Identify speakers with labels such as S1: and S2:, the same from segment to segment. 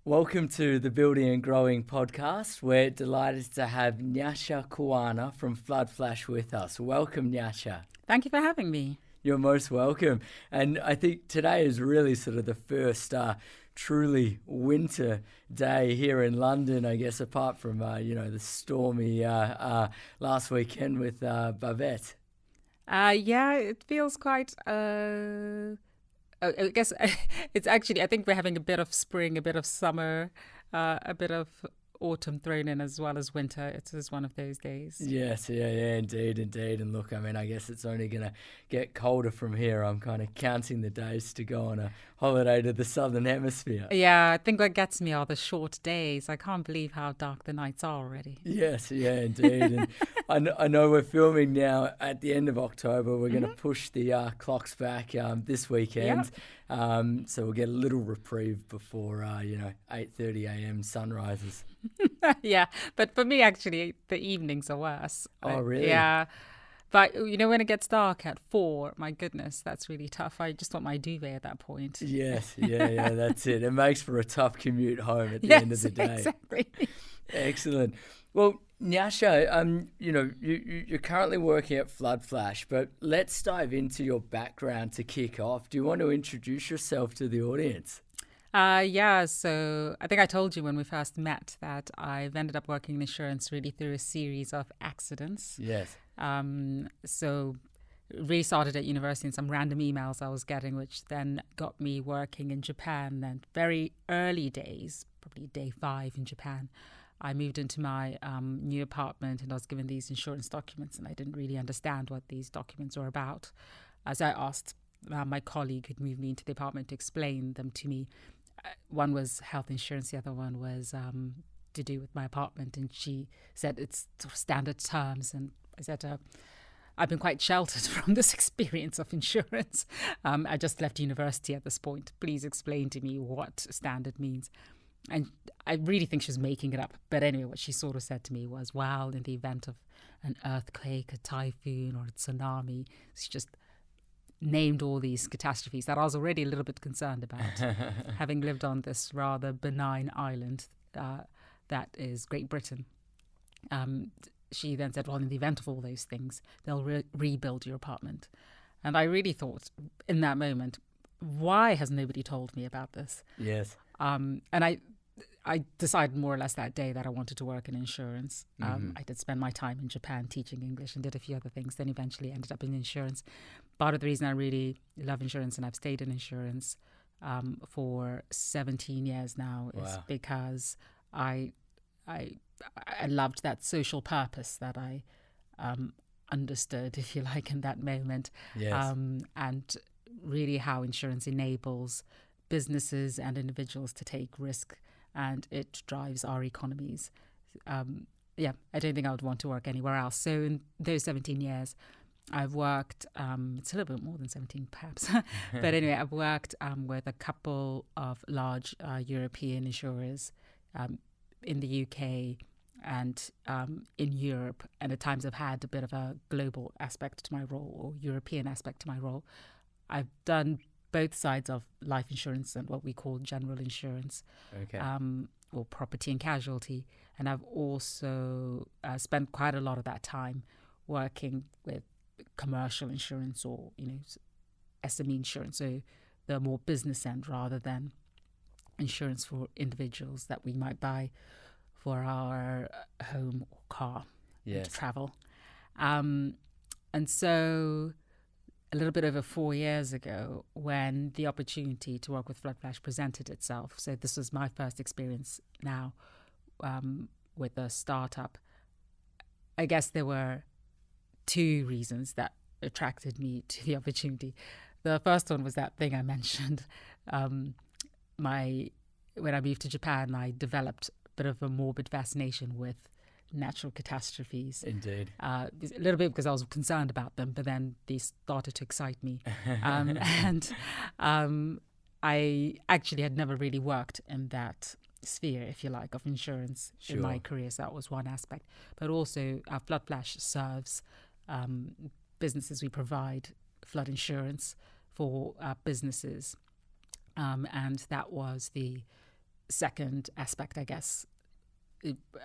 S1: Welcome to the Building and Growing podcast. We're delighted to have Nyasha Kuwana from FloodFlash with us. Welcome, Nyasha.
S2: Thank you for having me.
S1: You're most welcome. And I think today is really sort of the first truly winter day here in London, I guess, apart from, the stormy last weekend with Bavette.
S2: Yeah, it feels quite... I guess it's actually, I think we're having a bit of spring, a bit of summer, a bit of autumn thrown in as well as winter. It is one of those days.
S1: Yes, yeah, indeed. And look, I mean, I guess it's only going to get colder from here. I'm kind of counting the days to go on a holiday to the southern hemisphere.
S2: Yeah, I think what gets me are the short days. I can't believe how dark the nights are already.
S1: Yes, yeah, indeed. And I know we're filming now at the end of October. We're going to push the clocks back this weekend. Yep. So we'll get a little reprieve before, 8:30 a.m. sunrises.
S2: Yeah, but for me, actually, the evenings are worse.
S1: Oh, really?
S2: Yeah. But, when it gets dark at 4, my goodness, that's really tough. I just want my duvet at that point.
S1: Yes, yeah, that's it. It makes for a tough commute home at the end of the day.
S2: Exactly.
S1: Excellent. Well, Nyasha, you're currently working at FloodFlash, but let's dive into your background to kick off. Do you want to introduce yourself to the audience?
S2: So I think I told you when we first met that I've ended up working in insurance really through a series of accidents.
S1: Yes.
S2: So really started at university and some random emails I was getting, which then got me working in Japan. Then very early days, probably day 5 in Japan, I moved into my new apartment and I was given these insurance documents and I didn't really understand what these documents were about. So I asked my colleague who'd moved me into the apartment to explain them to me. One was health insurance, the other one was to do with my apartment, and she said it's sort of standard terms, and I said I've been quite sheltered from this experience of insurance. I just left university at this point. Please explain to me what standard means. And I really think she was making it up. But anyway, what she sort of said to me was, well, in the event of an earthquake, a typhoon or a tsunami, she just named all these catastrophes that I was already a little bit concerned about, having lived on this rather benign island that is Great Britain. She then said, well, in the event of all those things, they'll rebuild your apartment. And I really thought in that moment, why has nobody told me about this?
S1: Yes.
S2: And I decided more or less that day that I wanted to work in insurance. I did spend my time in Japan teaching English and did a few other things, then eventually ended up in insurance. Part of the reason I really love insurance and I've stayed in insurance for 17 years now is because I loved that social purpose that I understood, if you like, in that moment.
S1: Yes.
S2: And really how insurance enables businesses and individuals to take risk, and it drives our economies. I don't think I would want to work anywhere else. So in those 17 years, I've worked, it's a little bit more than 17 perhaps, but anyway, I've worked with a couple of large European insurers in the UK and in Europe, and at times I've had a bit of a global aspect to my role or European aspect to my role. I've done both sides of life insurance and what we call general insurance, or property and casualty. And I've also spent quite a lot of that time working with commercial insurance or, SME insurance, so the more business end rather than insurance for individuals that we might buy for our home or car to travel. And so a little bit over 4 years ago, when the opportunity to work with FloodFlash presented itself, so this was my first experience now with a startup, I guess there were 2 reasons that attracted me to the opportunity. The first one was that thing I mentioned. When I moved to Japan, I developed a bit of a morbid fascination with natural catastrophes.
S1: Indeed.
S2: A little bit because I was concerned about them, but then they started to excite me. I actually had never really worked in that sphere, if you like, of insurance in my career. So that was one aspect. But also, FloodFlash serves businesses. We provide flood insurance for businesses. And that was the second aspect, I guess,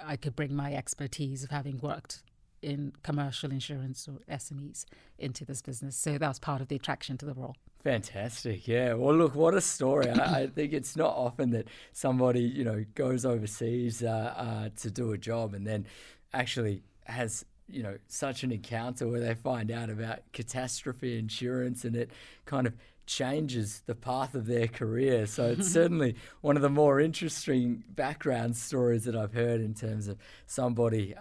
S2: I could bring my expertise of having worked in commercial insurance or SMEs into this business. So that was part of the attraction to the role.
S1: Fantastic. Yeah. Well, look, what a story. I think it's not often that somebody, goes overseas to do a job and then actually has, such an encounter where they find out about catastrophe insurance and it kind of changes the path of their career. So it's certainly one of the more interesting background stories that I've heard in terms of somebody,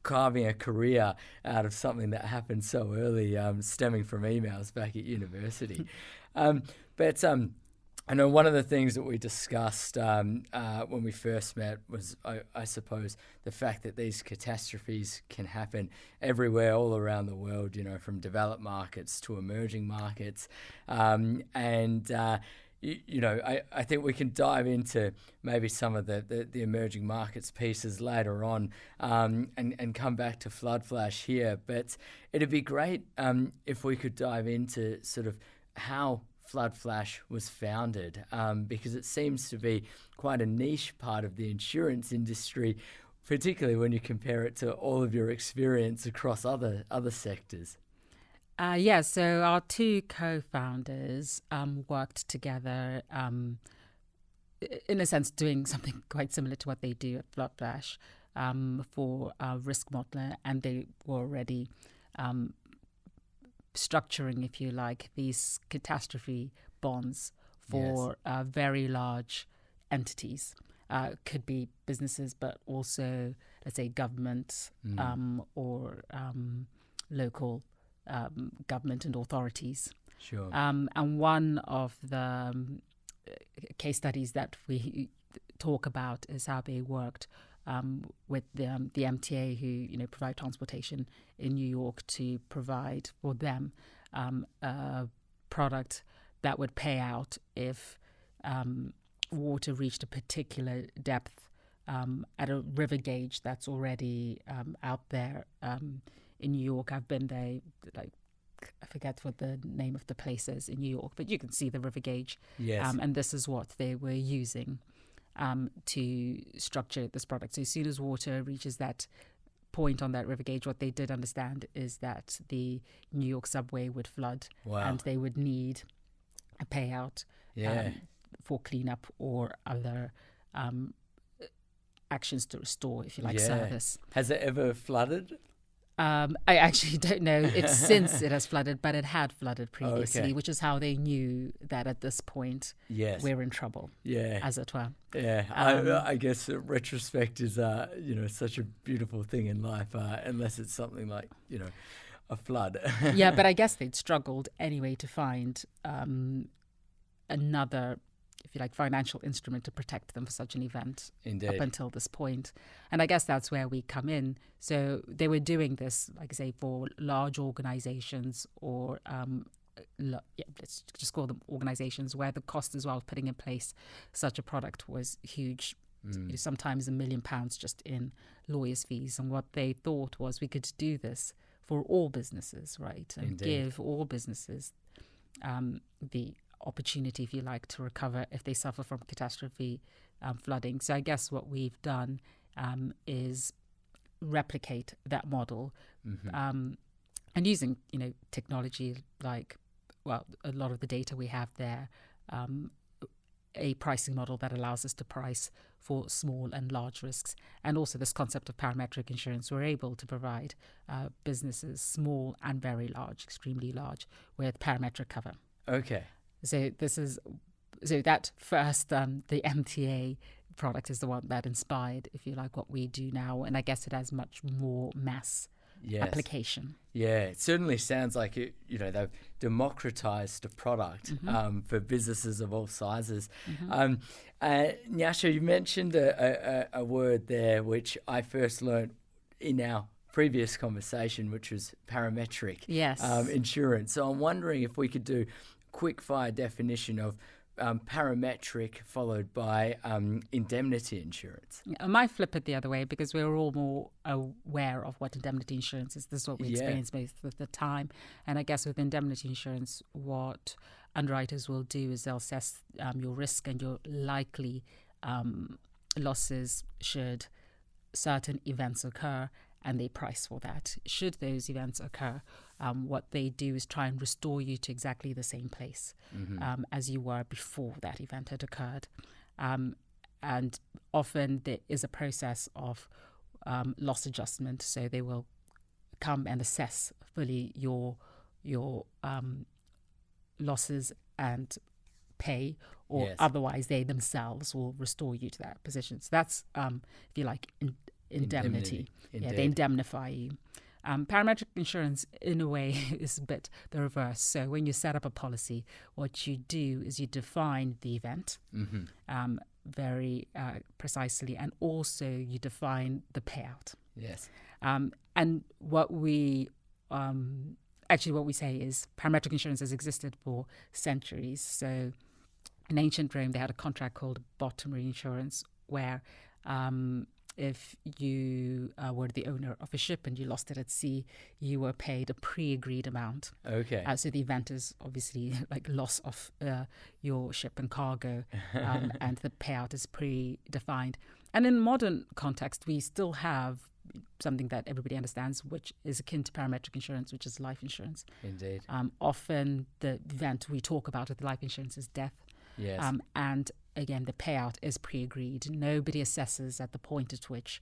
S1: carving a career out of something that happened so early, stemming from emails back at university. But I know one of the things that we discussed when we first met was, I suppose, the fact that these catastrophes can happen everywhere, all around the world, from developed markets to emerging markets. I think we can dive into maybe some of the emerging markets pieces later on and come back to FloodFlash here. But it'd be great if we could dive into sort of how FloodFlash was founded, because it seems to be quite a niche part of the insurance industry, particularly when you compare it to all of your experience across other sectors.
S2: So our two co-founders worked together, in a sense, doing something quite similar to what they do at FloodFlash for risk modeler, and they were already structuring, if you like, these catastrophe bonds for very large entities. Could be businesses, but also, let's say, government or local government and authorities.
S1: Sure.
S2: And one of the case studies that we talk about is how they worked with the MTA, who provide transportation in New York, to provide for them a product that would pay out if water reached a particular depth at a river gauge that's already out there. In New York, I've been there, I forget what the name of the place is in New York, but you can see the river gauge.
S1: Yes.
S2: And this is what they were using to structure this product. So as soon as water reaches that point on that river gauge, what they did understand is that the New York subway would flood.
S1: Wow.
S2: And they would need a payout for cleanup or other actions to restore, if you like, service.
S1: Has it ever flooded?
S2: I actually don't know if since it has flooded, but it had flooded previously, which is how they knew that at this point we're in trouble, as it were.
S1: Yeah, I guess retrospect is, such a beautiful thing in life, unless it's something like, a flood.
S2: Yeah, but I guess they'd struggled anyway to find another, if you like, financial instrument to protect them for such an event.
S1: Indeed.
S2: Up until this point. And I guess that's where we come in. So they were doing this, like I say, for large organizations or let's just call them organizations where the cost as well of putting in place such a product was huge. Sometimes £1 million just in lawyers' fees. And what they thought was we could do this for all businesses, right? And
S1: Indeed.
S2: give all businesses the opportunity, if you like, to recover if they suffer from catastrophe flooding. So I guess what we've done is replicate that model, and using technology like, well, a lot of the data we have there, a pricing model that allows us to price for small and large risks, and also this concept of parametric insurance. We're able to provide businesses, small and very large, extremely large, with parametric cover.
S1: Okay.
S2: So that first, the MTA product is the one that inspired, if you like, what we do now. And I guess it has much more mass application.
S1: Yeah, it certainly sounds like they've democratized a product for businesses of all sizes. Nyasha, you mentioned a word there which I first learned in our previous conversation, which was parametric insurance. So I'm wondering if we could do quick fire definition of parametric followed by indemnity insurance.
S2: I might flip it the other way because we're all more aware of what indemnity insurance is. This is what we experience most of the time. And I guess with indemnity insurance, what underwriters will do is they'll assess your risk and your likely losses should certain events occur, and they price for that. Should those events occur, what they do is try and restore you to exactly the same place as you were before that event had occurred. And often there is a process of loss adjustment, so they will come and assess fully your losses and pay, or otherwise they themselves will restore you to that position. So that's, if you like, indemnity. Yeah, they indemnify you. Parametric insurance, in a way, is a bit the reverse. So when you set up a policy, what you do is you define the event very precisely, and also you define the payout.
S1: Yes.
S2: And what we what we say is parametric insurance has existed for centuries. So in ancient Rome, they had a contract called bottomry insurance, where if you were the owner of a ship and you lost it at sea, you were paid a pre-agreed amount.
S1: Okay.
S2: So the event is obviously like loss of your ship and cargo, and the payout is pre-defined. And in modern context, we still have something that everybody understands, which is akin to parametric insurance, which is life insurance.
S1: Indeed.
S2: Often the event we talk about with life insurance is death.
S1: Yes.
S2: And again, the payout is pre-agreed. Nobody assesses at the point at which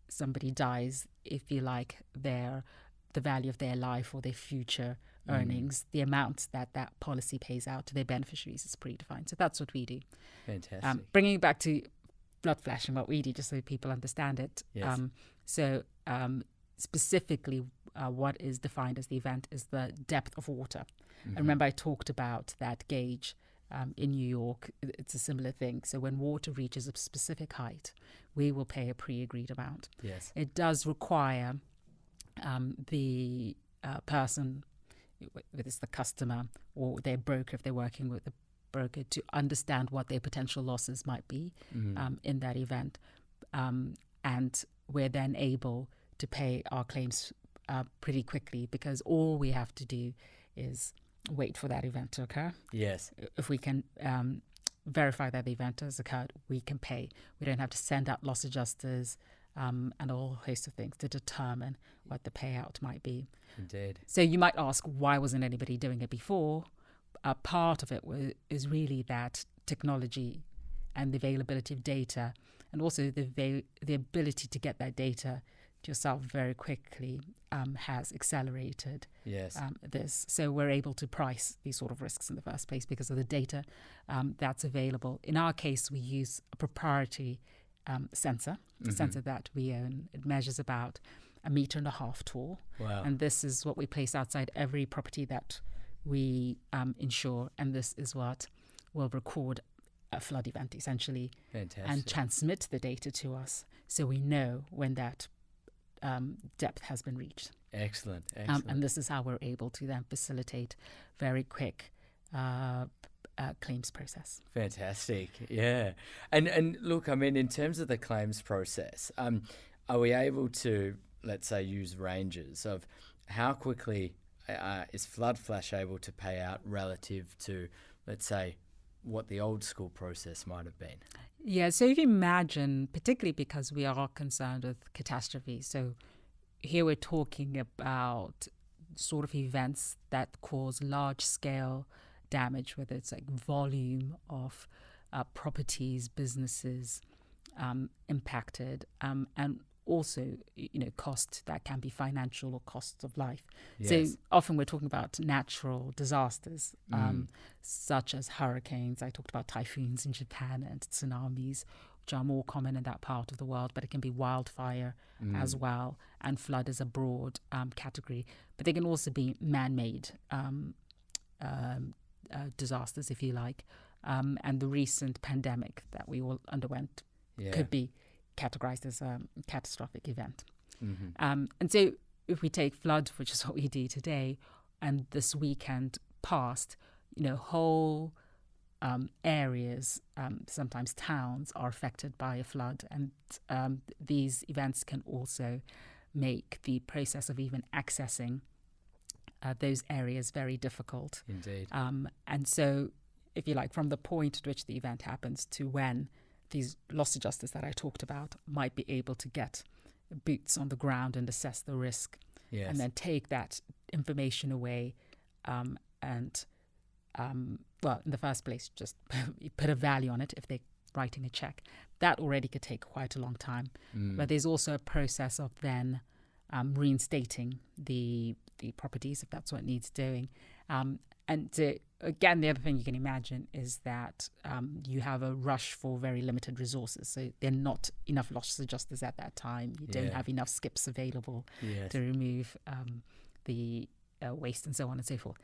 S2: somebody dies, if you like, the value of their life or their future earnings. The amount that policy pays out to their beneficiaries is predefined. So that's what we do.
S1: Fantastic.
S2: Bringing it back to FloodFlash and what we do, just so people understand it.
S1: Yes.
S2: Specifically, what is defined as the event is the depth of water. And remember, I talked about that gauge in New York. It's a similar thing. So when water reaches a specific height, we will pay a pre-agreed amount.
S1: Yes.
S2: It does require the person, whether it's the customer or their broker, if they're working with a broker, to understand what their potential losses might be in that event. And we're then able to pay our claims pretty quickly, because all we have to do is wait for that event to occur.
S1: Yes.
S2: If we can verify that the event has occurred, we can pay. We don't have to send out loss adjusters and a whole host of things to determine what the payout might be.
S1: Indeed.
S2: So you might ask, why wasn't anybody doing it before? Part of it is really that technology and the availability of data, and also the ability to get that data to yourself very quickly has accelerated this. So we're able to price these sort of risks in the first place because of the data that's available. In our case, we use a proprietary sensor, a sensor that we own. It measures about 1.5 meters tall.
S1: Wow.
S2: And this is what we place outside every property that we insure. And this is what will record a flood event, essentially.
S1: Fantastic.
S2: And transmit the data to us, so we know when that depth has been reached.
S1: Excellent.
S2: And this is how we're able to then facilitate very quick claims process.
S1: Fantastic. Yeah. And look, I mean, in terms of the claims process, are we able to, let's say, use ranges of how quickly is FloodFlash able to pay out relative to, let's say, what the old school process might have been?
S2: Yeah, so if you imagine, particularly because we are concerned with catastrophe, so here we're talking about sort of events that cause large-scale damage, whether it's like volume of properties, businesses impacted, and also, cost that can be financial or costs of life.
S1: Yes.
S2: So often we're talking about natural disasters, such as hurricanes. I talked about typhoons in Japan and tsunamis, which are more common in that part of the world, but it can be wildfire as well. And flood is a broad category. But they can also be man-made disasters, if you like. And the recent pandemic that we all underwent could be categorized as a catastrophic event. And so if we take flood, which is what we do today, and this weekend past, whole areas, sometimes towns, are affected by a flood. And these events can also make the process of even accessing those areas very difficult.
S1: Indeed.
S2: And so, if you like, from the point at which the event happens to when these loss adjusters that I talked about might be able to get boots on the ground and assess the risk, and then take that information away well, in the first place, just put a value on it if they're writing a check. That already could take quite a long time. But there's also a process of then reinstating the properties if that's what needs doing. Again, the other thing you can imagine is that you have a rush for very limited resources. So there are not enough loss adjusters at that time. You don't have enough skips available to remove the waste and so on and so forth.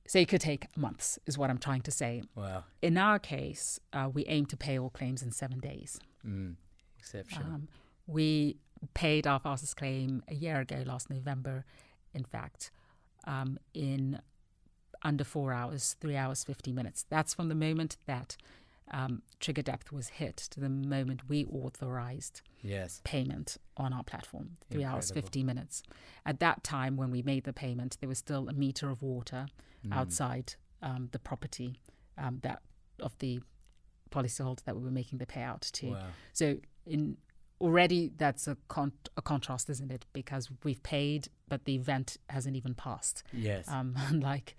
S2: So it could take months, is what I'm trying to say.
S1: Wow.
S2: In our case, we aim to pay all claims in 7 days.
S1: Exceptional.
S2: We paid our fastest claim a year ago, last November, in fact, in under 4 hours, 3 hours, 50 minutes. That's from the moment that trigger depth was hit to the moment we authorised payment on our platform, 3 hours, 50 minutes. At that time, when we made the payment, there was still a metre of water outside the property that of the policyholder that we were making the payout to.
S1: Wow.
S2: So already that's a contrast, isn't it? Because we've paid, but the event hasn't even passed.
S1: Yes.
S2: Unlike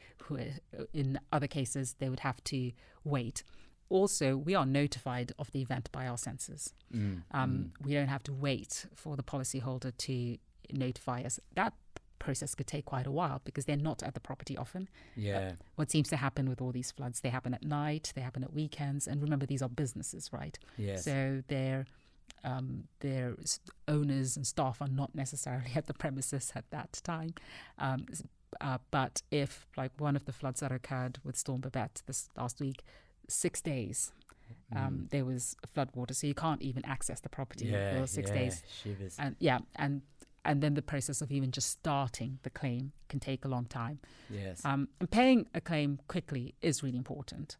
S2: in other cases, they would have to wait. Also, we are notified of the event by our sensors. We don't have to wait for the policyholder to notify us. That process could take quite a while because they're not at the property often. What seems to happen with all these floods, they happen at night, they happen at weekends. And remember, these are businesses, right?
S1: Yes.
S2: So their owners and staff are not necessarily at the premises at that time. But if, like one of the floods that occurred with Storm Babette this last week, 6 days there was flood water, so you can't even access the property for those 6 days.
S1: Shivers.
S2: And then the process of even just starting the claim can take a long time.
S1: Yes.
S2: And paying a claim quickly is really important.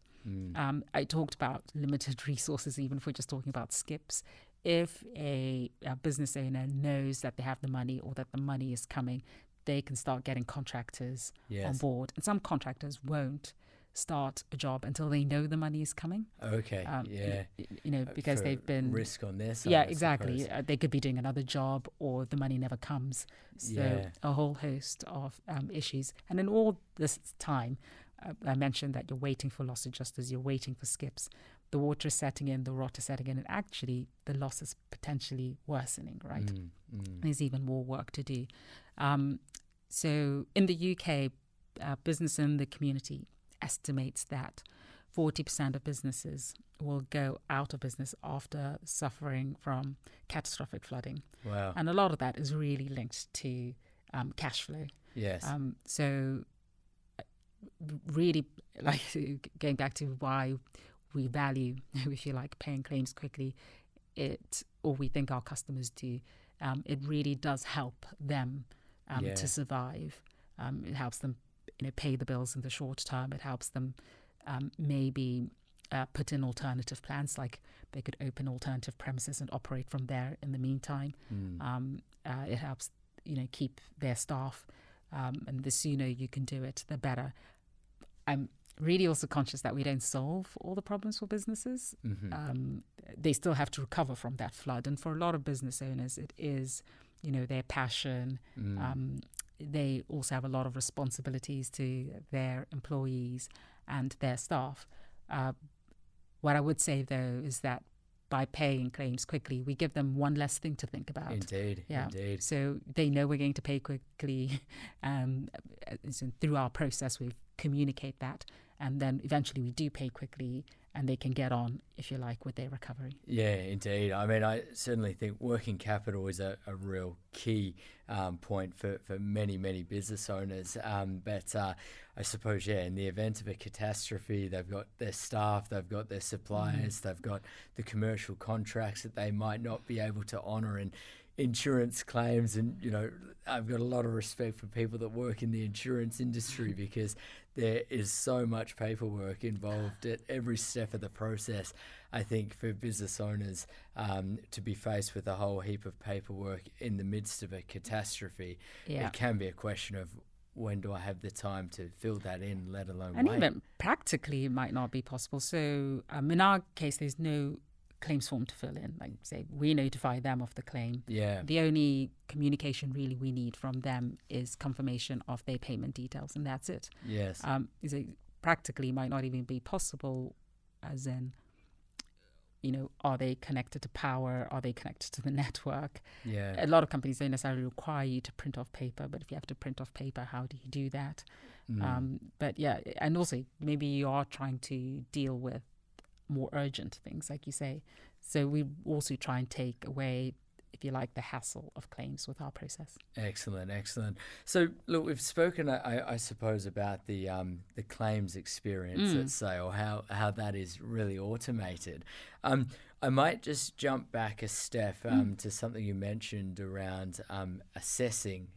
S2: I talked about limited resources, even if we're just talking about skips. If a business owner knows that they have the money or that the money is coming, they can start getting contractors on board. And some contractors won't start a job until they know the money is coming.
S1: Okay.
S2: Because they've been
S1: risk on their side.
S2: Yeah, exactly. They could be doing another job, or the money never comes. So a whole host of issues. And in all this time, I mentioned that you're waiting for loss adjusters, you're waiting for skips. The water is setting in, the rot is setting in, and actually the loss is potentially worsening, right? There's even more work to do. So in the UK, business in the community estimates that 40% of businesses will go out of business after suffering from catastrophic flooding.
S1: Wow.
S2: And a lot of that is really linked to cash flow.
S1: Yes.
S2: So really, like, going back to why we value, if you like, paying claims quickly, or we think our customers do, it really does help them to survive. It helps them pay the bills in the short term. It helps them maybe put in alternative plans, like they could open alternative premises and operate from there in the meantime. It helps keep their staff, and the sooner you can do it, the better. I'm really also conscious that we don't solve all the problems for businesses. They still have to recover from that flood, and for a lot of business owners, it is their passion. They also have a lot of responsibilities to their employees and their staff. What I would say, though, is that by paying claims quickly, we give them one less thing to think about.
S1: Indeed.
S2: So they know we're going to pay quickly. So through our process, we communicate that. And then eventually we do pay quickly, and they can get on, if you like, with their recovery. Yeah,
S1: indeed. I mean, I certainly think working capital is a real key point for many, many business owners. But I suppose, in the event of a catastrophe, they've got their staff, they've got their suppliers, they've got the commercial contracts that they might not be able to honour, and insurance claims. And, I've got a lot of respect for people that work in the insurance industry, because there is so much paperwork involved at every step of the process. I think for business owners to be faced with a whole heap of paperwork in the midst of a catastrophe, it can be a question of when do I have the time to fill that in, let alone
S2: and
S1: wait?
S2: even practically, it might not be possible. So in our case, there's no claims form to fill in. Like say, we notify them of the claim.
S1: Yeah.
S2: The only communication really we need from them is confirmation of their payment details, and that's it.
S1: Yes.
S2: So practically might not even be possible, as in, are they connected to power? Are they connected to the network?
S1: Yeah.
S2: A lot of companies don't necessarily require you to print off paper, but if you have to print off paper, how do you do that? But yeah, and also maybe you are trying to deal with more urgent things, like you say. So we also try and take away, if you like, the hassle of claims with our process.
S1: Excellent. So, look, we've spoken, I suppose, about the claims experience, let's say, or how that is really automated. I might just jump back a step to something you mentioned around assessing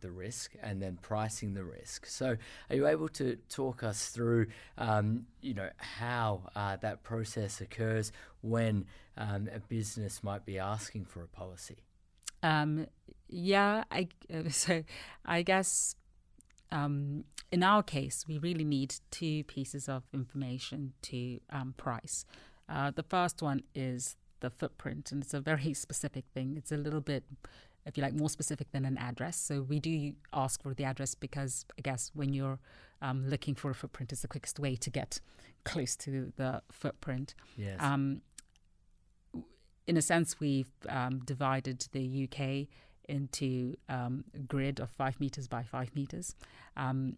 S1: the risk and then pricing the risk. So, are you able to talk us through, how that process occurs when a business might be asking for a policy?
S2: So I guess in our case, we really need two pieces of information to price. The first one is the footprint, and it's a very specific thing. It's a little bit, if you like, more specific than an address. So we do ask for the address because I guess when you're looking for a footprint, it's the quickest way to get close to the footprint.
S1: Yes.
S2: In a sense, we've divided the UK into a grid of 5 meters by 5 meters. And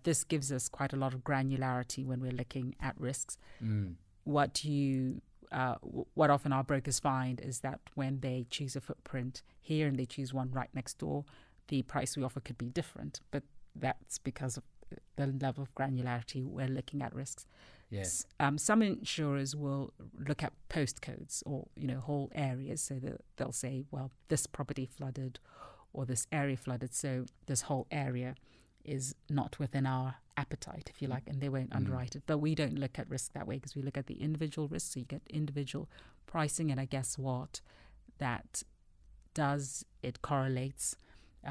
S2: this gives us quite a lot of granularity when we're looking at risks. What often our brokers find is that when they choose a footprint here and they choose one right next door, the price we offer could be different. But that's because of the level of granularity we're looking at risks.
S1: Yes.
S2: Some insurers will look at postcodes or whole areas, so that they'll say, well, this property flooded or this area flooded, so this whole area is not within our appetite, if you like, and they won't underwrite it. But we don't look at risk that way because we look at the individual risks, so you get individual pricing, and I guess what that does, it correlates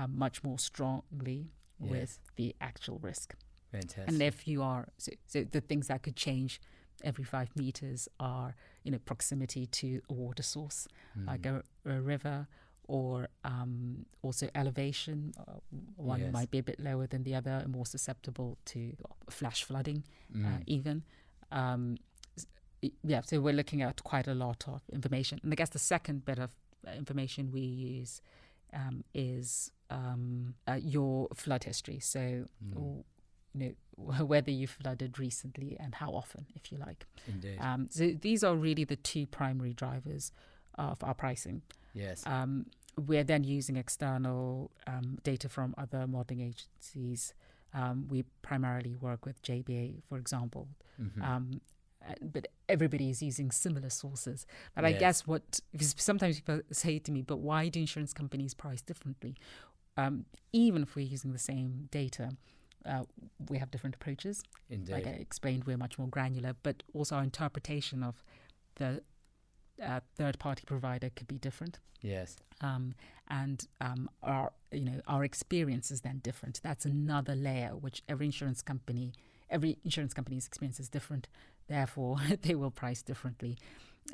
S2: much more strongly with the actual risk.
S1: Fantastic.
S2: And if you are, so the things that could change every 5 meters are, proximity to a water source, like a river, or also elevation. One might be a bit lower than the other and more susceptible to flash flooding, even. So we're looking at quite a lot of information. And I guess the second bit of information we use is your flood history. So, whether you flooded recently and how often, if you like.
S1: Indeed.
S2: So these are really the two primary drivers of our pricing.
S1: Yes.
S2: We're then using external data from other modelling agencies. We primarily work with JBA, for example. But everybody is using similar sources. But I guess sometimes people say to me, but why do insurance companies price differently? Even if we're using the same data, we have different approaches.
S1: Indeed.
S2: Like I explained, we're much more granular, but also our interpretation of the third-party provider could be different.
S1: Yes.
S2: And our experience is then different. That's another layer which every insurance company's experience is different. Therefore, they will price differently.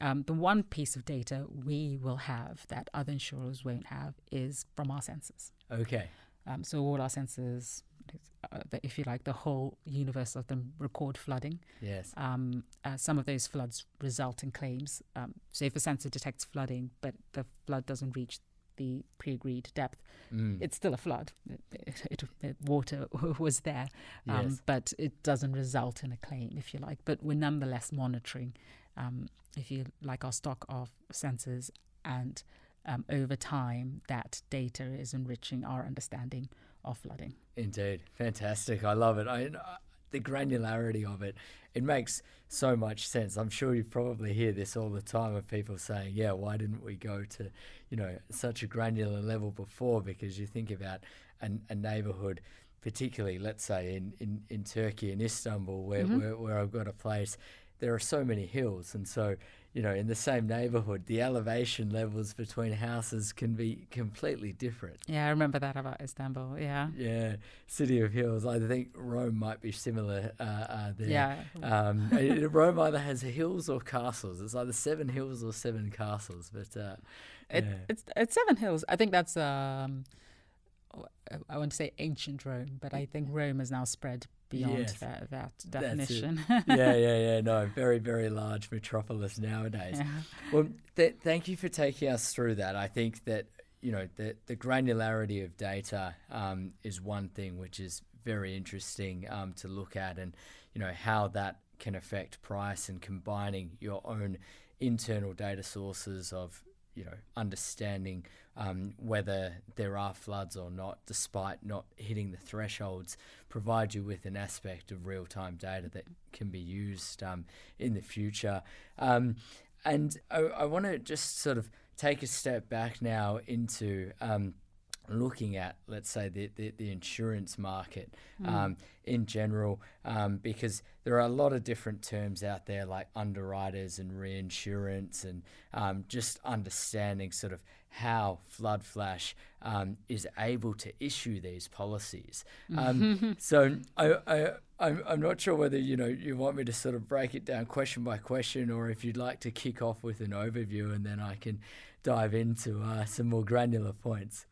S2: The one piece of data we will have that other insurers won't have is from our sensors.
S1: Okay.
S2: So all our sensors, if you like, the whole universe of them record flooding.
S1: Yes.
S2: Some of those floods result in claims. So if a sensor detects flooding, but the flood doesn't reach the pre-agreed depth, it's still a flood. Water was there, but it doesn't result in a claim, if you like. But we're nonetheless monitoring, if you like, our stock of sensors, and over time, that data is enriching our understanding of flooding.
S1: Indeed. Fantastic. I love it. The granularity of it, it makes so much sense. I'm sure you probably hear this all the time of people saying, yeah, why didn't we go to, such a granular level before? Because you think about a neighborhood, particularly, let's say, in Turkey, in Istanbul, where I've got a place, there are so many hills. And so, in the same neighborhood, the elevation levels between houses can be completely different.
S2: Yeah, I remember that about Istanbul. Yeah.
S1: Yeah, City of Hills. I think Rome might be similar there.
S2: Yeah.
S1: Rome either has hills or castles. It's either 7 hills or 7 castles. But
S2: it's 7 hills. I think that's I want to say ancient Rome, but I think Rome has now spread beyond that definition.
S1: Yeah. No, very, very large metropolis nowadays.
S2: Yeah.
S1: Well, thank you for taking us through that. I think that, the granularity of data is one thing which is very interesting to look at, and, how that can affect price, and combining your own internal data sources of, understanding whether there are floods or not, despite not hitting the thresholds, provide you with an aspect of real-time data that can be used in the future. And I want to just sort of take a step back now into looking at, let's say, the insurance market in general, because there are a lot of different terms out there like underwriters and reinsurance, and just understanding sort of how FloodFlash is able to issue these policies. So I'm not sure whether you want me to sort of break it down question by question, or if you'd like to kick off with an overview and then I can dive into some more granular points.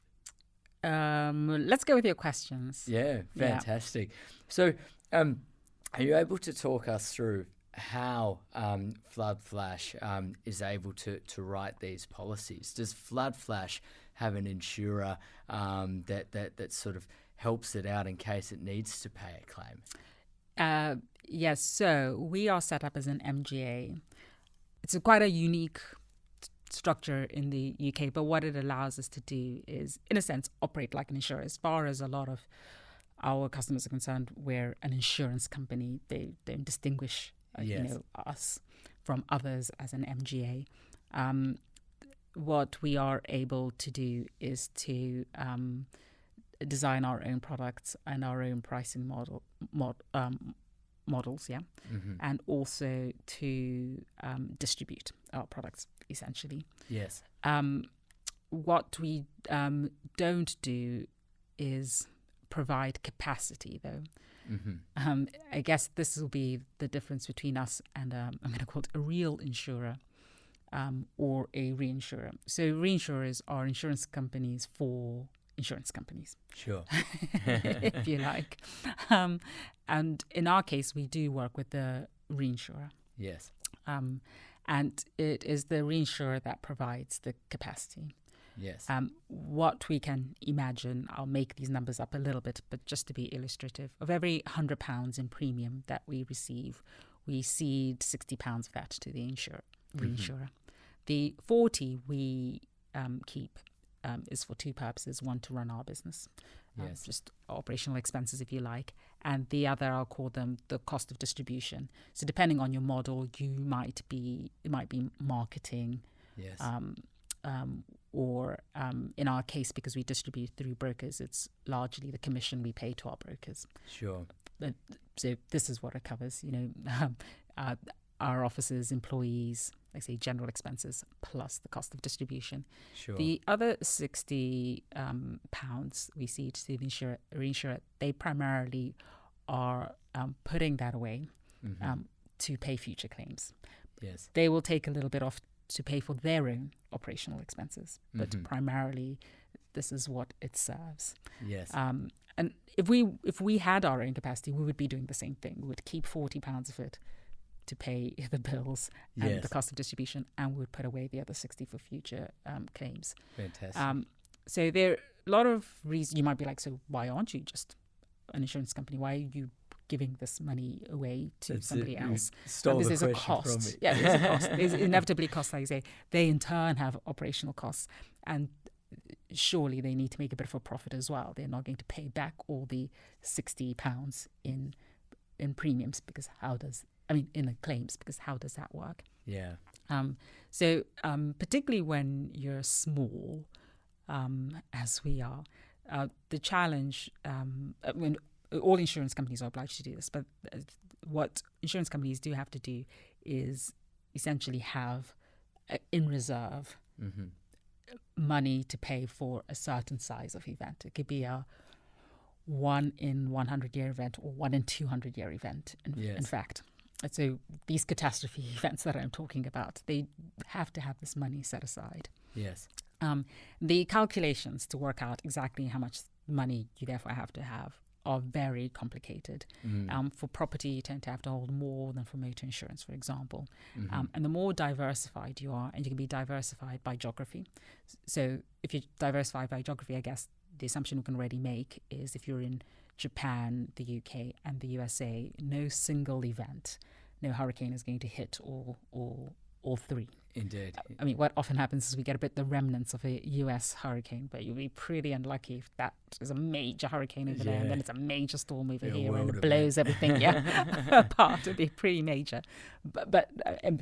S2: Let's go with your questions.
S1: Yeah, fantastic. Yeah. So are you able to talk us through how FloodFlash is able to write these policies? Does FloodFlash have an insurer that sort of helps it out in case it needs to pay a claim?
S2: Yes, so we are set up as an MGA. It's quite a unique structure in the UK, but what it allows us to do is, in a sense, operate like an insurer. As far as a lot of our customers are concerned, we're an insurance company. They don't distinguish us from others as an MGA. What we are able to do is to design our own products and our own pricing models, and also to distribute our products, essentially.
S1: Yes.
S2: What we don't do is provide capacity, though. I guess this will be the difference between us and I'm going to call it a real insurer or a reinsurer. So reinsurers are insurance companies for insurance companies.
S1: Sure.
S2: If you like. And in our case, we do work with the reinsurer.
S1: Yes.
S2: And it is the reinsurer that provides the capacity.
S1: Yes.
S2: What we can imagine, I'll make these numbers up a little bit, but just to be illustrative, of every £100 in premium that we receive, we cede £60 of that to the reinsurer. The 40 we keep is for two purposes. One, to run our business, just operational expenses, if you like. And the other, I'll call them the cost of distribution. So depending on your model, it might be marketing. Yes. Or in our case, because we distribute through brokers, it's largely the commission we pay to our brokers.
S1: Sure.
S2: So this is what it covers, our offices, employees, like say general expenses, plus the cost of distribution.
S1: Sure.
S2: The other £60 we see to the reinsurer, they primarily are putting that away to pay future claims.
S1: Yes.
S2: They will take a little bit off to pay for their own operational expenses, but primarily this is what it serves.
S1: Yes.
S2: And if we had our own capacity, we would be doing the same thing. We would keep £40 of it to pay the bills and the cost of distribution, and we would put away the other 60 for future claims.
S1: Fantastic.
S2: So there are a lot of reasons. You might be like, so why aren't you just an insurance company? Why are you giving this money away to somebody else?
S1: Stole the question
S2: cost.
S1: from me.
S2: Yeah, there's a cost. There's inevitably costs, like you say. They in turn have operational costs, and surely they need to make a bit of a profit as well. They're not going to pay back all the £60 in premiums, because in the claims, because how does that work?
S1: Yeah.
S2: So particularly when you're small, as we are, the challenge, all insurance companies are obliged to do this, but what insurance companies do have to do is essentially have in reserve money to pay for a certain size of event. It could be a 1 in 100 year event or 1 in 200 year event, in fact. So these catastrophe events that I'm talking about, they have to have this money set aside.
S1: Yes.
S2: The calculations to work out exactly how much money you therefore have to have are very complicated. For property, you tend to have to hold more than for motor insurance, for example. And the more diversified you are, and you can be diversified by geography. So if you're diversified by geography, I guess the assumption we can already make is if you're in Japan, the UK, and the USA, no single event, no hurricane is going to hit all three.
S1: Indeed.
S2: I mean, what often happens is we get a bit the remnants of a US hurricane, but you'll be pretty unlucky if that is a major hurricane over there, and then it's a major storm over here, and it blows everything apart. It'd be pretty major. But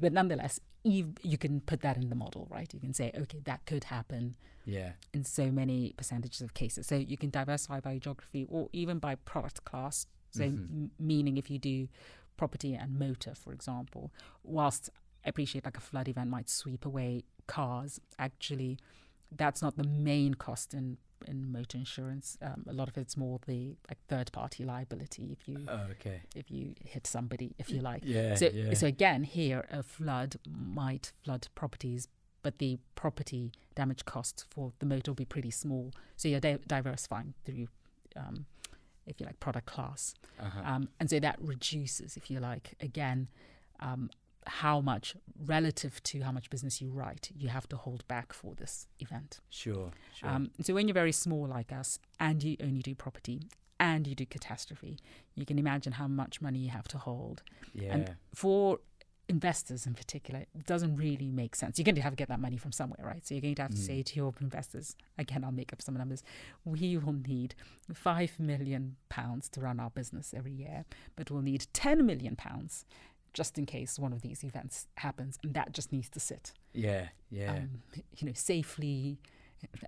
S2: nonetheless, you can put that in the model, right? You can say, okay, that could happen in so many percentages of cases. So you can diversify by geography or even by product class. So meaning if you do property and motor, for example, whilst I appreciate like a flood event might sweep away cars, actually that's not the main cost in motor insurance. A lot of it's more the like third party liability if you hit somebody, if you like. So again, here a flood might flood properties, but the property damage cost for the motor will be pretty small. So you're diversifying through if you like product class. And so that reduces, if you like, again, how much relative to how much business you write you have to hold back for this event.
S1: Sure.
S2: So when you're very small like us and you only do property and you do catastrophe, you can imagine how much money you have to hold. And for investors in particular, it doesn't really make sense. You're going to have to get that money from somewhere, right? So you're going to have to say to your investors, again, I'll make up some numbers, we will need £5 million to run our business every year, but we'll need £10 million just in case one of these events happens, and that just needs to sit. Safely.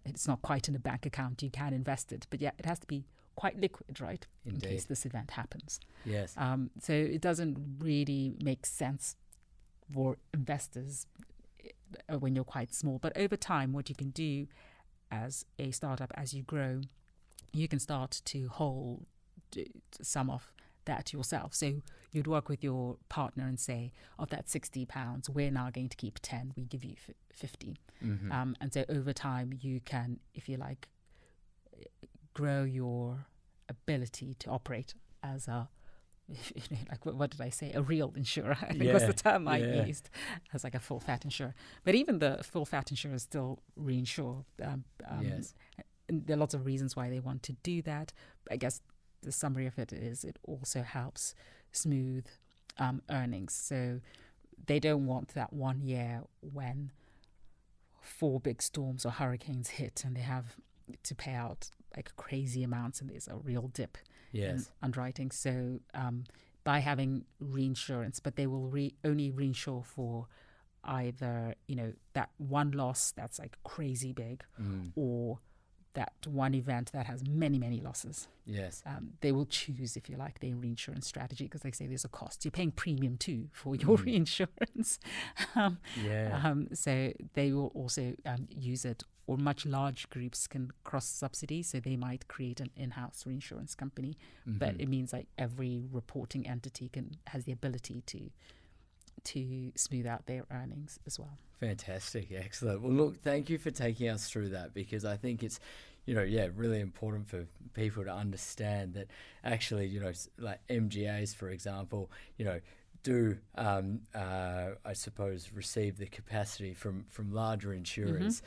S2: It's not quite in a bank account. You can invest it, but it has to be quite liquid, right?
S1: Indeed.
S2: In case this event happens.
S1: Yes.
S2: So it doesn't really make sense for investors when you're quite small. But over time, what you can do as a startup, as you grow, you can start to hold some of that yourself. So you'd work with your partner and say, of that £60, we're now going to keep 10, we give you 50. And so over time you can, if you like, grow your ability to operate as a, like what did I say, a real insurer, I think was the term I used, as like a full fat insurer. But even the full fat insurers still reinsure. And there are lots of reasons why they want to do that. I guess the summary of it is it also helps smooth earnings. So they don't want that 1 year when 4 big storms or hurricanes hit and they have to pay out like crazy amounts and there's a real dip in underwriting. So by having reinsurance, but they will only reinsure for either, that one loss that's like crazy big or that one event that has many, many losses. They will choose, if you like, their reinsurance strategy because they say there's a cost. You're paying premium too for your reinsurance. So they will also use it, or much large groups can cross-subsidy, so they might create an in-house reinsurance company. But it means like every reporting entity has the ability to smooth out their earnings as well.
S1: Fantastic. Excellent. Well, look, thank you for taking us through that, because I think it's, really important for people to understand that actually, like MGAs, for example, do, I suppose, receive the capacity from larger insurers.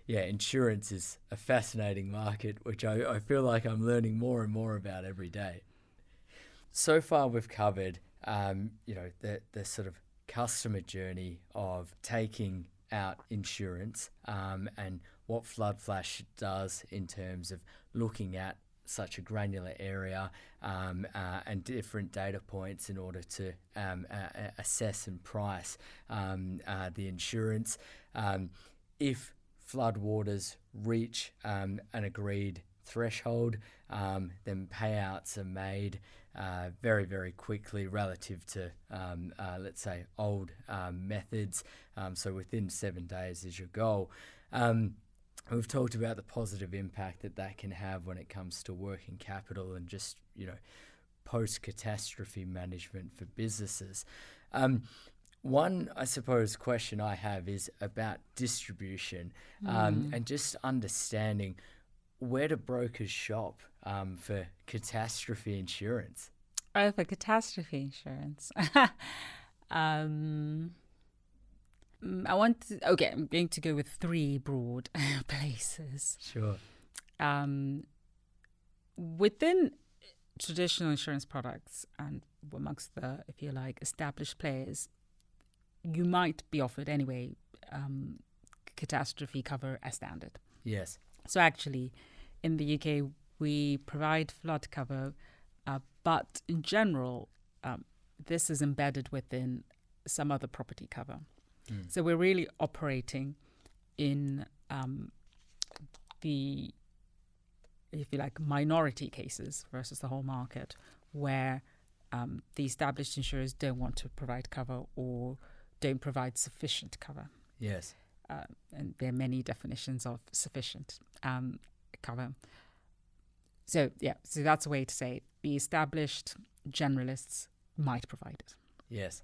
S1: Insurance is a fascinating market, which I feel like I'm learning more and more about every day. So far, we've covered the sort of customer journey of taking out insurance and what FloodFlash does in terms of looking at such a granular area and different data points in order to assess and price the insurance. If floodwaters reach an agreed threshold, then payouts are made very, very quickly relative to, let's say, old methods. So within 7 days is your goal. We've talked about the positive impact that can have when it comes to working capital and just, post-catastrophe management for businesses. One, I suppose, question I have is about distribution and just understanding where do brokers shop for catastrophe insurance?
S2: Oh, for catastrophe insurance. I'm going to go with 3 broad places.
S1: Sure.
S2: Within traditional insurance products and amongst the, if you like, established players, you might be offered anyway catastrophe cover as standard.
S1: Yes.
S2: So actually, in the UK, we provide flood cover, but in general, this is embedded within some other property cover. So we're really operating in the, if you like, minority cases versus the whole market, where the established insurers don't want to provide cover or don't provide sufficient cover.
S1: Yes.
S2: And there are many definitions of sufficient cover. So that's a way to say it. The established generalists might provide it.
S1: Yes.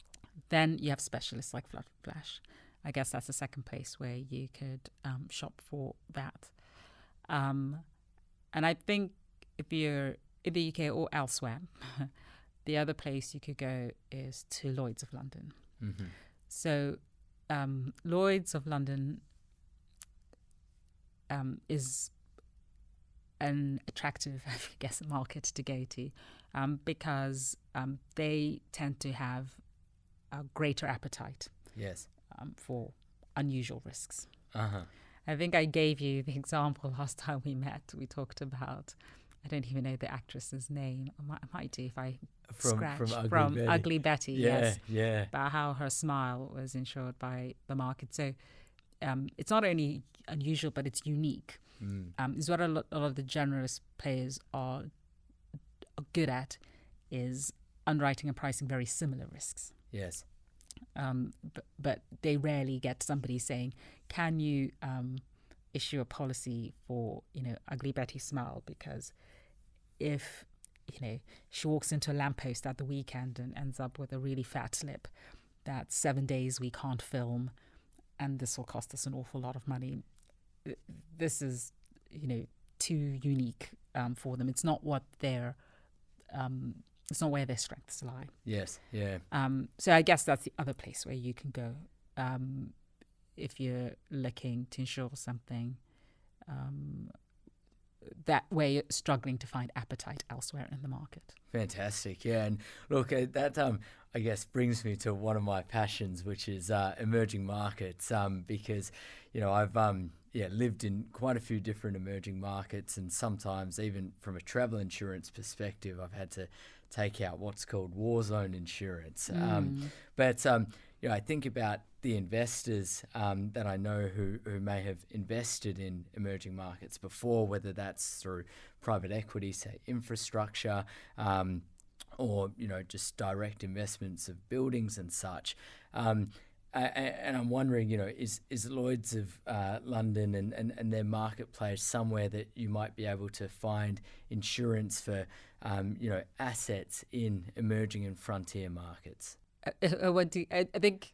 S2: Then you have specialists like FloodFlash. I guess that's the second place where you could shop for that. And I think if you're in the UK or elsewhere, the other place you could go is to Lloyd's of London.
S1: Mm-hmm.
S2: So Lloyd's of London is an attractive, I guess, market to go to because they tend to have a greater appetite for unusual risks.
S1: Uh-huh.
S2: I think I gave you the example last time we met. We talked about, I don't even know the actress's name. I might do if I scratch. From Ugly Betty, yes.
S1: Yeah.
S2: About how her smile was insured by the market. So it's not only unusual, but it's unique. Is what a lot of the generalist players are good at, is underwriting and pricing very similar risks.
S1: Yes.
S2: But they rarely get somebody saying, can you issue a policy for, Ugly Betty's smile? Because if, she walks into a lamppost at the weekend and ends up with a really fat slip, that's 7 days we can't film, and this will cost us an awful lot of money. This is, too unique for them. It's not what their it's not where their strengths lie.
S1: Yes, yeah.
S2: So I guess that's the other place where you can go if you're looking to insure something that where you're struggling to find appetite elsewhere in the market.
S1: Fantastic, yeah. And look, that I guess brings me to one of my passions, which is emerging markets, because I've lived in quite a few different emerging markets, and sometimes even from a travel insurance perspective, I've had to take out what's called war zone insurance. But I think about the investors that I know who may have invested in emerging markets before, whether that's through private equity, say infrastructure, or just direct investments of buildings and such. And I'm wondering, is Lloyd's of London and their marketplace somewhere that you might be able to find insurance for, assets in emerging and frontier markets?
S2: I think,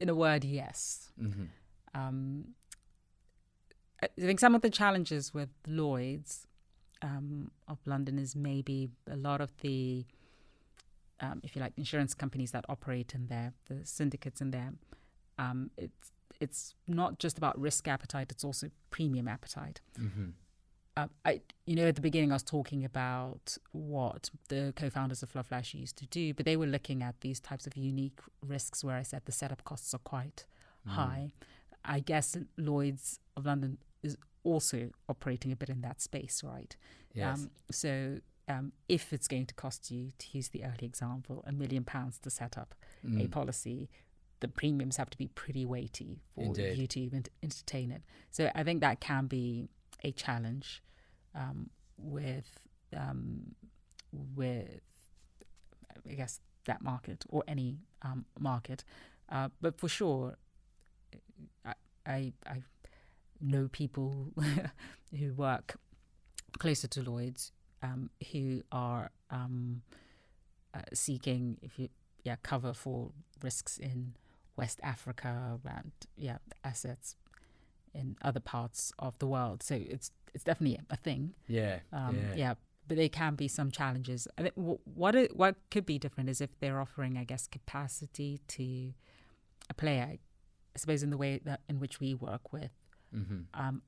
S2: in a word, yes.
S1: Mm-hmm.
S2: I think some of the challenges with Lloyd's of London is maybe a lot of the, if you like, insurance companies that operate in there, the syndicates in there. It's not just about risk appetite; it's also premium appetite.
S1: Mm-hmm.
S2: At the beginning, I was talking about what the co-founders of FloodFlash used to do, but they were looking at these types of unique risks where I said the setup costs are quite high. I guess Lloyd's of London is also operating a bit in that space, right?
S1: Yes.
S2: So if it's going to cost you, to use the early example, £1 million to set up a policy, the premiums have to be pretty weighty for
S1: Indeed.
S2: you to even entertain it. So I think that can be a challenge with I guess, that market or any market. But for sure, I know people who work closer to Lloyd's who are seeking cover for risks in West Africa and assets in other parts of the world. So it's definitely a thing. But there can be some challenges. I think what could be different is if they're offering, I guess, capacity to a player. I suppose in the way in which we work with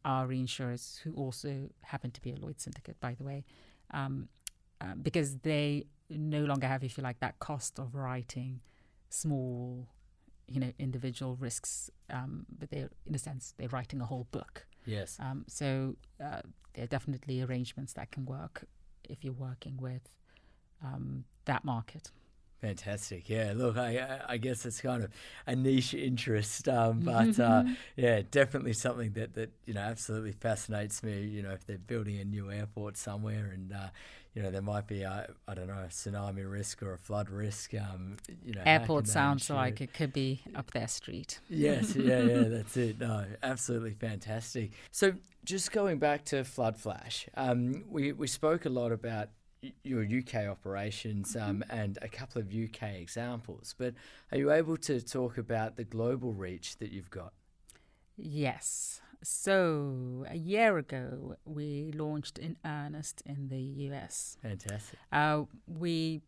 S2: our reinsurers, who also happen to be a Lloyd syndicate, by the way, because they no longer have, if you like, that cost of writing small, individual risks. But they're, in a sense, they're writing a whole book.
S1: Yes.
S2: So there are definitely arrangements that can work if you're working with that market.
S1: Fantastic. Yeah, look, I guess it's kind of a niche interest, but definitely something that absolutely fascinates me. If they're building a new airport somewhere and there might be a tsunami risk or a flood risk.
S2: Airport sounds like it could be up their street.
S1: Yes, yeah, that's it. No, absolutely fantastic. So just going back to FloodFlash, we spoke a lot about your UK operations and a couple of UK examples, but are you able to talk about the global reach that you've got?
S2: Yes. So a year ago, we launched in earnest in the US.
S1: Fantastic.
S2: We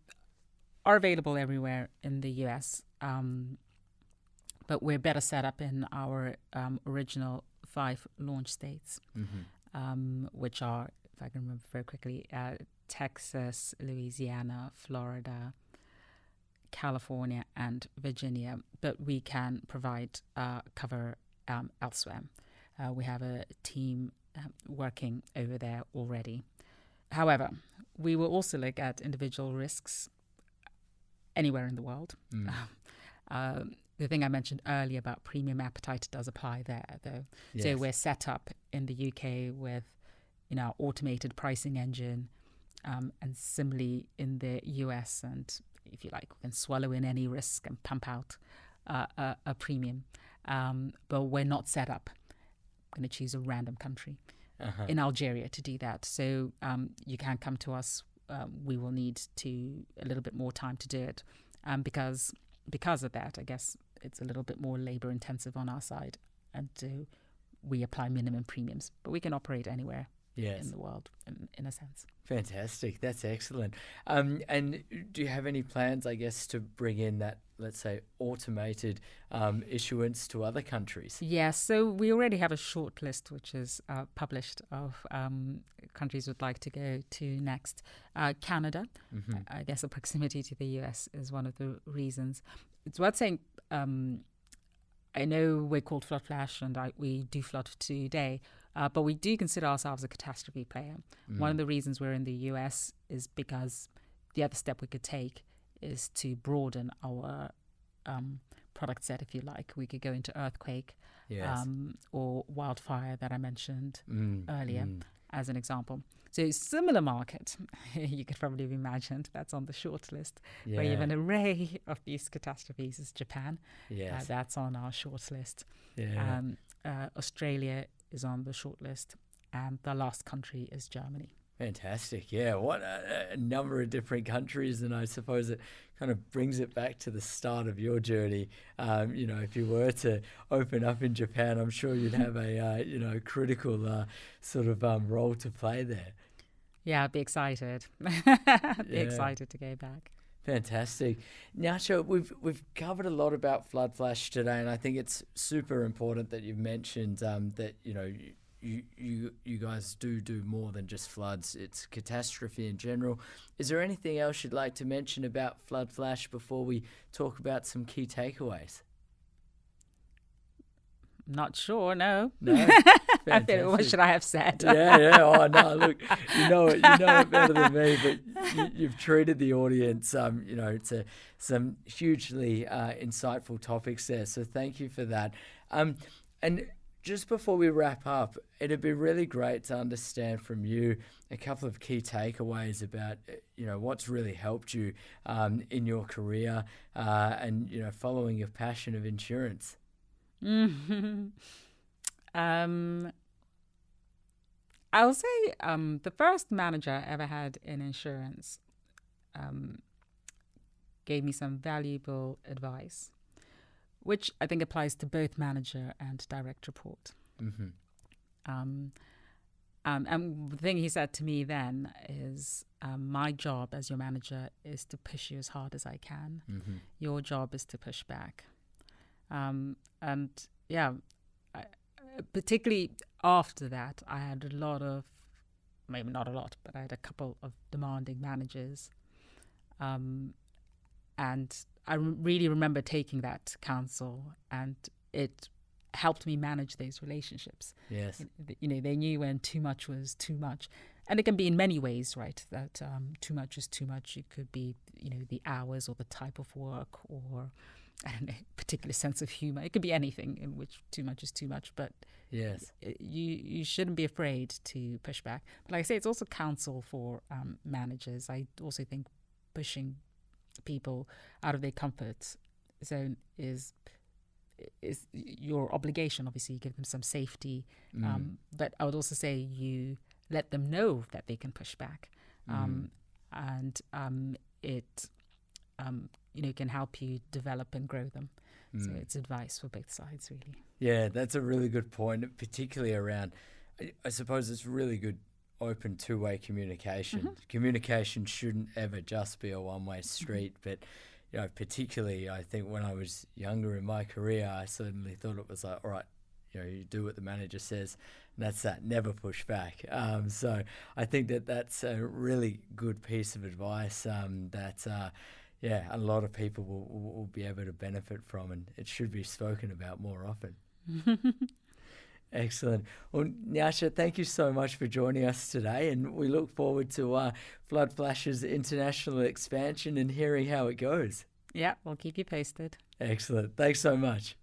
S2: are available everywhere in the US, but we're better set up in our original 5 launch states, which are, if I can remember very quickly, Texas, Louisiana, Florida, California, and Virginia. But we can provide cover elsewhere. We have a team working over there already. However, we will also look at individual risks anywhere in the world. The thing I mentioned earlier about premium appetite does apply there, though. Yes. So we're set up in the UK with our automated pricing engine, and similarly in the US, and if you like, we can swallow in any risk and pump out a premium. But we're not set up. I'm going to choose a random country in Algeria to do that. So you can come to us. We will need a little bit more time to do it, because of that, I guess it's a little bit more labor intensive on our side, and we apply minimum premiums. But we can operate anywhere. Yes. In the world, in a sense.
S1: Fantastic. That's excellent. And do you have any plans, I guess, to bring in that, let's say, automated issuance to other countries?
S2: Yes. So we already have a short list, which is published, of countries we'd like to go to next. Canada, I guess the proximity to the US is one of the reasons. It's worth saying, I know we're called FloodFlash and we do flood today, but we do consider ourselves a catastrophe player. One of the reasons we're in the US is because the other step we could take is to broaden our product set, if you like. We could go into earthquake or wildfire that I mentioned earlier as an example. So similar market, you could probably have imagined, that's on the short list, where you have an array of these catastrophes is Japan. Yes. That's on our short list. Yeah. Australia is on the short list, and the last country is Germany.
S1: Fantastic. Yeah, what a number of different countries, and I suppose it kind of brings it back to the start of your journey. If you were to open up in Japan, I'm sure you'd have a critical sort of role to play there.
S2: Yeah, I'd be excited. Excited to go back. Fantastic.
S1: Nyasha, we've covered a lot about FloodFlash today, and I think it's super important that you've mentioned that you guys do more than just floods. It's catastrophe in general. Is there anything else you'd like to mention about FloodFlash before we talk about some key takeaways?
S2: Not sure, no.
S1: No?
S2: I feel, what should I have said?
S1: Yeah. Oh, no, look, you know it better than me, but you've treated the audience, to some hugely insightful topics there. So thank you for that. And just before we wrap up, it'd be really great to understand from you a couple of key takeaways about, what's really helped you in your career and, following your passion of insurance.
S2: I'll say the first manager I ever had in insurance gave me some valuable advice, which I think applies to both manager and direct report.
S1: Mm-hmm.
S2: And the thing he said to me then is, my job as your manager is to push you as hard as I can.
S1: Mm-hmm.
S2: Your job is to push back. Particularly after that, I had a lot of, maybe not a lot, but I had a couple of demanding managers. And I really remember taking that counsel, and it helped me manage those relationships.
S1: Yes.
S2: They knew when too much was too much. And it can be in many ways, right? That too much is too much. It could be, the hours or the type of work, or I don't know, particular sense of humor. It could be anything in which too much is too much. But
S1: yes,
S2: you shouldn't be afraid to push back. But like I say, it's also counsel for managers. I also think pushing people out of their comfort zone is your obligation. Obviously, you give them some safety, but I would also say you let them know that they can push back, and it can help you develop and grow them. So it's advice for both sides, really.
S1: Yeah, that's a really good point, particularly around, I suppose it's really good open two-way communication.
S2: Mm-hmm.
S1: Communication shouldn't ever just be a one-way street, but particularly I think when I was younger in my career, I certainly thought it was like, all right, you do what the manager says, and that's that, never push back. So I think that's a really good piece of advice that a lot of people will be able to benefit from, and it should be spoken about more often. Excellent. Well, Nyasha, thank you so much for joining us today, and we look forward to FloodFlash's international expansion and hearing how it goes.
S2: Yeah, we'll keep you posted.
S1: Excellent. Thanks so much.